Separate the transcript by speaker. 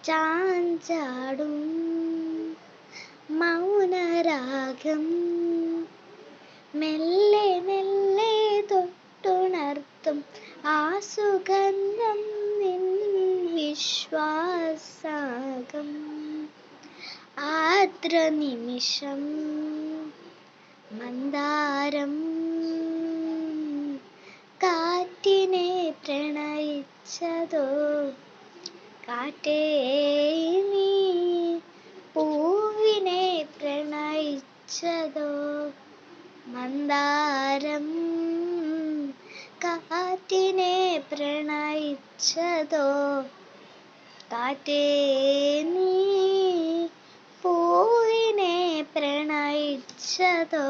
Speaker 1: ചാഞ്ചാടും മൗനരാഗം മെല്ലെ മെല്ലെ തൊട്ടുണർത്തും ആ സുഗന്ധം നിൻ വിശ്വാസാകം ആർദ്ര നിമിഷം മന്ദാരം കാറ്റിനെ പ്രണയിച്ചതോ കാറ്റേ നീ പൂവിനെ പ്രണയിച്ചതോ മന്ദാരം കാറ്റിനെ പ്രണയിച്ചതോ കാറ്റേ നീ പൂവിനെ പ്രണയിച്ചതോ